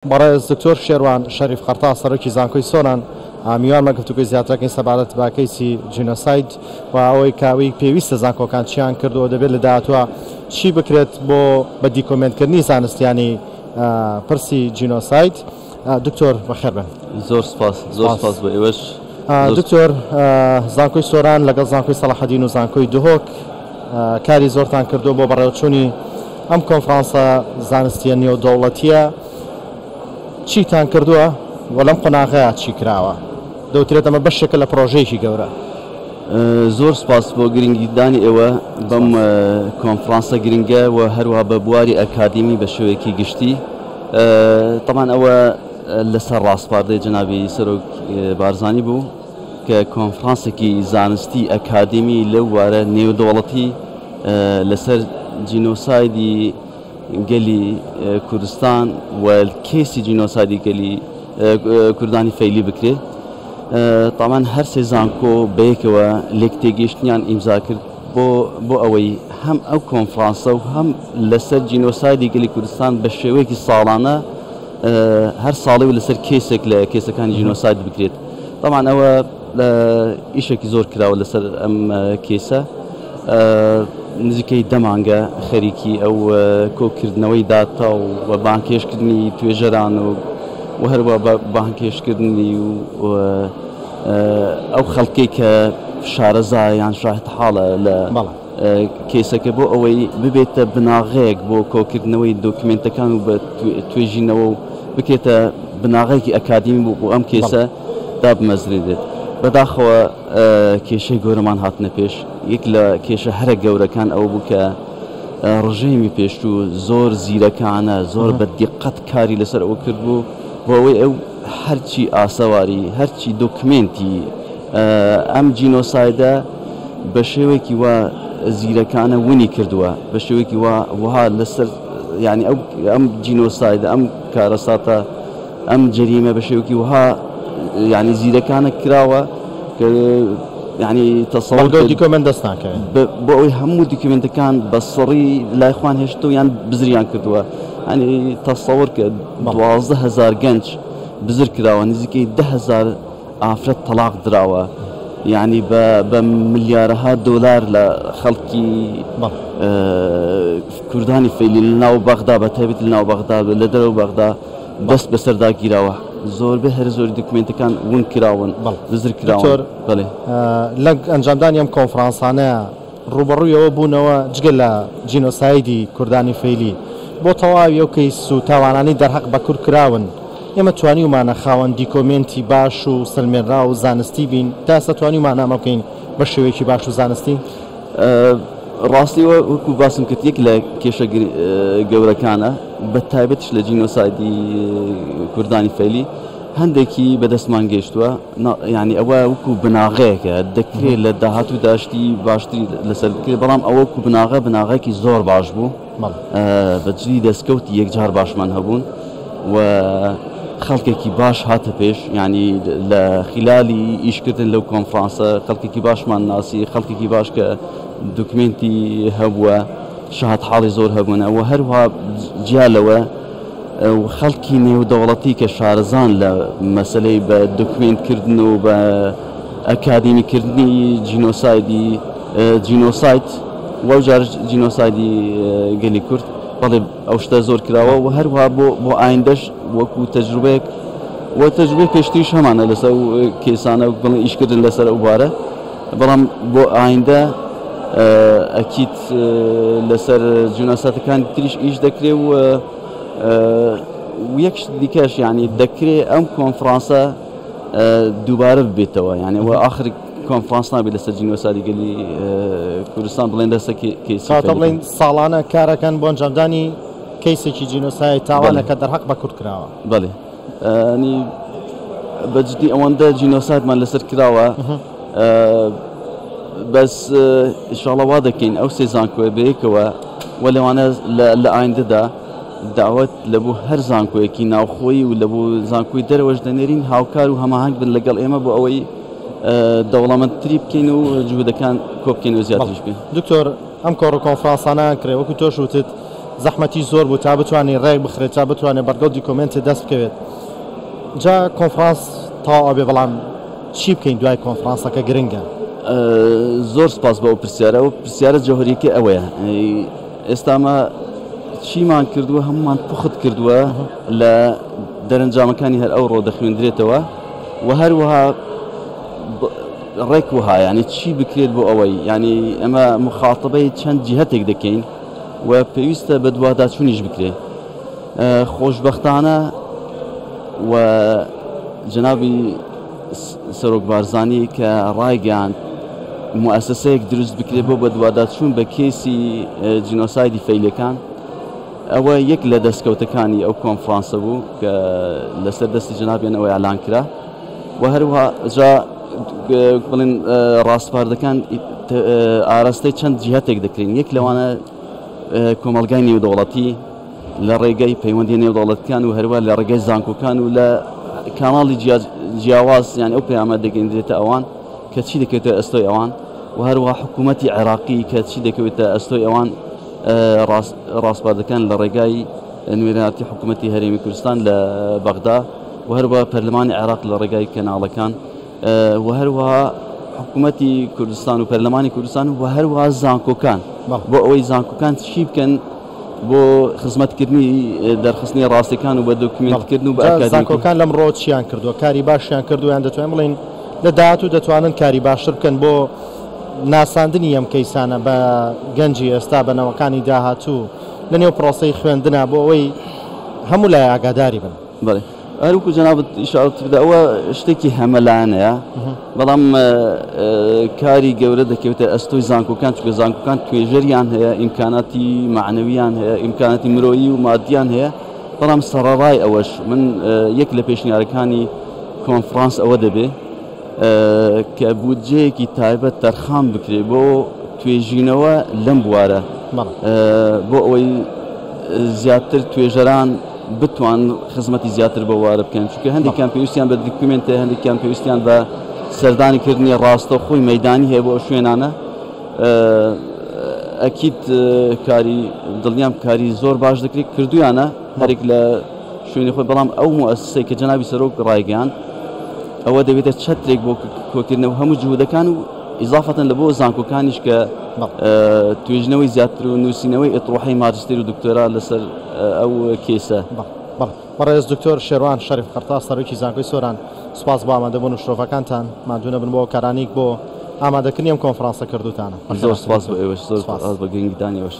بەڕێز دکتۆر شێروان شەریف قەرتا سەرۆکی زانکۆی سۆران میوانمان گفتوگوی زیاترەکەین سەبارەت بە کەیسی جینۆساید و ئەوەی کاوی پێویستە زانکۆکان چیان کردەوە دەبێت لە داهاتووە چی بکرێت بۆ بە دیکۆمنتکردنی زانستیانی پرسی جینۆساید. دکتۆر بەخێر بن. زۆر سپاس بۆ ئێوەش. دکتۆر زانکۆی سۆران لەگەڵ زانکۆی سەلاحەدین و زانکۆی دهۆک کاری زۆرتان کردو بۆ بەڕێوەچوونی ئەم کۆنفرانسە زانستیە نێودەوڵەتیە. چیتان کردووە و لەم قۆناغەیە چی کراوە؟ دەوترێت ئەمە بەشێکە لە پرۆژەیەکی گەورە. زۆر سپاس بۆ گرنگیدانی ئێوە بەم کۆنفرانسە گرنگە و هەروەها بە بواری ئەکادمی بە شێوەیەکی گشتی. طبعاً ئەوە لەسەر ڕاستپاردەی جەنابی سەرۆک بارزانی بوو کە کۆنفرانسێکی زانستی ئەکادمی لەو وارە نێودەوڵەتی لەسەر جینۆسایدی گەلی کوردستان و کێسی جینۆسایدی گەلی کوردانی فەیلی بکرێ. طبعاً هەر سێ زانکۆ بەیەکەوە لێک تێگەیشتنیان ئیمزا کرد بۆ ئەوەی هەم ئەو کۆنفرانسە و هەم لەسەر جینۆسایدی گەلی کوردستان بە شێوەیەکی ساڵانە هەر ساڵی و لەسەر کێسێک لە کێسەکانی جینۆساید بکرێت. طبعاً ئەوە ئیشێکی زۆر کراوە لەسەر ئەم کێسە. نزیکەی دەمانگە خەریکی ئەو کۆکردنەوەی داتا و بانکێشکردنی توێژەران و هەروە بانکێشکردنی و ئەو خەڵکەی کە شارەزایان شاهد حاڵە لە کێسەکە بۆ ئەوەی ببێتە بناغەیەک بۆ کۆکردنەوەی دۆکمنتەکان و بە توێژینەوە و بکێتە بناغەیەکی ئەکادمی بۆ ئەم کێسە دابمەزرێت. بەداخەوە کێشەی گەورەمان هاتنە پێش. یەک لە کێشە هەرە گەورەکان ئەو بوو کە ڕژێمی پێشوو زۆر زیرەکانە زۆر بە دیقەت کاری لەسەر ئەوە کرد بوو بۆ ئەوەی ئەو هەرچی ئاسەواری هەرچی دۆکمنتی ئەم جینۆسایدە بە شێوەیەکی وا زیرەکانە ونی کردووە بە شێوەیەکی وها لەسەر یعنی ئەم جینۆسایدە ئەم کارەساتە ئەم جەریمە بە شێوەیەکی وها یعنی زیرەکانە کراوە کە یعنی تەسەووڕ دیکۆمنت دەستناکەن بۆ ئەوەی هەموو دیکۆمنتەکان بە سەڕی لای خوان هێشتەوە یان بزریان کردووە. ینی تەسەووڕ کە 12,000 گەنج بزر کراوە، نزیکەی 10,000 ئافرەت تەلاق دراوە، یعنی بە ملیارەها دۆلار لە خەڵکی کوردانی فەیلی لە ناو بەغدا بە تایبەتی لە ناو بەغدا لە دەرەوە بەغدا دەست بەسەردا گیراوە. زۆربەی هەر زۆری دوکمنتەکان ون کراون بزر کراون. لە ئەنجامدانی ئەم کۆنفرانسانەیە ڕوبەڕوویەوە بوونەوە جگە لە جینۆسایدی کوردانی فەیلی بۆ تەواوی ئەو کەیس و تاوانانی دەرحەق بە کورد کراون. ئێمە توانیومانە خاوەن دیکۆمنتی باش و سلمێنرا و زانستی بین تا ئێستا توانیومان ئەمە بکەین بە شێوەیەکی باش و زانستی؟ ڕاستیەوە وەکو باسم کرد یەک لە کێشە گەورەکانە بە تایبەتش لە جینۆسایدی کوردانی فەیلی هەندێکی بەدەستمان گەیشتووە. یعنی ئەوە وەکو بناغەیەکە دەکرێت لە داهاتوو داشتی باشتری لەسەر بکرێت، بەڵام ئەوە وەکو بناغەیەکی زۆر باش بوو بەجلی دەستکەوتی یەکجار باشمان هەبوون و خەڵکێکی باش هاتە پێش. یعنی لە خلالی ئیشکردن لەو کۆنفرانسە خەڵکێکی باشمان ناسی، خەڵکێکی باش کە دوکمنتی هەبووە شاهد حاڵی زۆر هەبوونە و هەروها جیالەوە خەڵکی نێودەوڵەتی کە شارەزان لە مەسلەی بە دوکمنتکردن و بە ئەکادمیکردنی جینۆساید وەو جار جینۆسایدی گەلی کورد بەڵێ ئەو شتە زۆر کراوە و هەروها بۆ ئایندەش وەکو تەجروبەیەک و تەجروبەی پێشتریش هەمانە لەسەر کێسانە بڵێ ئیشکردن لەسەر ئەو بارە، بەڵام بۆ ئایندە ئەکیت لەسەر جینۆسایدەکان تریش ئیش دەکرێت و یەک دیکەش یعنی دەکرێت ئەم کۆنفرانسە دووبارە ببێتەوە. یعنی وە ئاخر کۆنفرانس نابێت لەسەر جینۆسایدی گەلی کوردستان بڵێن دەستە کێسی بڵێن ساڵانە کارەکەن بۆ ئەنجامدانی کەیسێکی جینۆساید تاوانەکە دەرحەق بە کورد کراوە. بەڵێ ینی بەجددی ئەوەندە جینۆسایدمان لەسەر کراوە، بەس ئینشاڵڵا وا دەکەین ئەو سێ زانکۆی بەیەکەوە و لەوانە لە ئایندەدا داوەت لە بۆ هەر زانکۆیەکی ناوخۆیی و لە بۆ زانکۆی دەرەوەش دەنێرین هاوکار و هەماهنگ بن لەگەڵ ئێمە بۆ ئەوەی دەوڵەمەندتری بکەین و جوودەکان کۆ بکەین و زیاتریش بین. دکتۆر ئەم کۆڕ کۆنفرانسانە کرێ وەکو تۆش وتت زەحمەتی زۆر بوو تا بتوانێت ڕێک بخرێت تا بتوانێت بەرگەڵ دیکۆمنتێ دەست بکەوێت جا کۆنفرانس تەواو ئەبێ بەڵام چی بکەین دوای کۆنفرانسەکە گرنگە زۆر سپاس بە ئەو پرسیارە و پرسیارە جۆهریەکە ئەوەیە ئێستامە چیمان کردووە هەمومان پوخت کردووە لە دەرەنجامەکانی هەر ئەو ڕۆ دەخوێندرێتەوە و هەروەها ڕێک وها ینی چی بکرێت بۆ ئەوەی ینی ئەمە مخاتبەی چەند جیهەتێک دەکەین و پێویستە بە دوواداچوونیش بکرێت خۆشبەختانە و جنابی سەرۆک بارزانی کە ڕایگەیاند موسسەیەک دروست بکرێت بۆ بە دوواداچوون بە کێسی جینۆسایدی فەیلەکان ئەوە یەک لە دەستکەوتەکانی ئەو کۆنفرانسە بوو کە لەسەر دەستی جنابیان ئەوەی ئەلان کرا و هەروەها جا بڵێن ڕاستپاردەکان ئاراستەی چەند جیهەتێک دەکرێن یەک لەوانە کۆمەلگای نێودەوڵەتی لە ڕێگەی پەیوەندی نێودەوڵەتەکان و هەروە لە ڕێگەی زانکۆکان و لە کاناڵی جیاواز یان ئەو پەیامە دەگەیەنرێتە ئەوان کە چی دەکەوێتە ئەستۆی ئەوان و هەروەها حکوومەتی عێراقی کە چی دەکەوێتە ئەستۆی ئەوان ڕاستپاردەکان لە ڕێگای نوێنەراتی حکوومەتی هەرێمی کوردستان لە بەغدا و هەروە پەرلەمانی عێراق لە ڕێگای کەناڵەکان و هەروەها حکوومەتی کوردستان و پەرلەمانی کوردستان و هەروەها زانکۆکان بۆ ئەوەی زانکۆکان چی بکەن بۆ خزمەتکردنی دەرخستنی ڕاستیەکان و بە دۆکیومنتکردن و بە زانکۆکان لەم ڕۆ چیان کردووە کاری باشیان کردویان دەتوانین بڵین لە داهاتوو دەتوانن کاری باشتر بکەن بۆ ناساندنی ئەم کەیسانە بە گەنجی ئێستا بەنەوەکانی داهاتوو لە نێو پرۆسەی خوێندنە بۆ ئەوەی هەموو لای ئاگاداری بن بڵێ هەروکو جەنابەت ئیشارەت بدە ئەوە شتێکی هەمەلایەنەیە بەڵام کاری گەورە دەکەوێتە ئەستۆی زانکۆکان چونکە زانکۆکان توێژەریان هەیە ئیمکاناتی معنەویان هەیە ئیمکاناتی مرۆیی و مادیان هەیە بەڵام سەرەڕای ئەوەش من یەک لە پێشنیارەکانی کۆنفرانس ئەوە دەبێ کە بودجەیەکی تایبەت تەرخان بکرێت بۆ توێژینەوە لەم بوارە بۆ ئەوەی زیاتر توێژەران بتوان خزمەتی زیاتر بە وارە بکەن چونکە هەندێکیان پێویستیان بە دیکومنتە هەندێکیان پێویستیان بە سەردانیکردنی ڕاستە خۆی مەیدانی هەیە بۆ شوێنانە ئەکید کاری دڵنیام کاری زۆر باش دەکرێت کردویانە هەرێک لە شوێنی خۆی بەڵام ئەو موسسەی کە جەنابی سەرۆک ڕایگەیاند ئەوە دەبێتە چەترێک بۆ کۆکردنەوە هەموو جوودەکان و ئیزافەتەن لە بۆ زانکۆکانیش کە توێژنەوەی زیاتر و نووسینەوەی ئەتڕۆحی ماجستێر و دکتۆرا لەسەر ئەو کێسە بەڕێز دکتۆر شێروان شەریف قەرتاس سەرۆکی زانکۆی سۆران سوپاس بۆ ئامادەبوون و شرۆفەکانتان مادوونە بن بۆ کارانیک بۆ ئامادەکردنی ئەم کۆنفرانسە کردوتانە زۆر سپاس بۆ ئێوەش زۆر سپاس بە گرنگدانیەوەش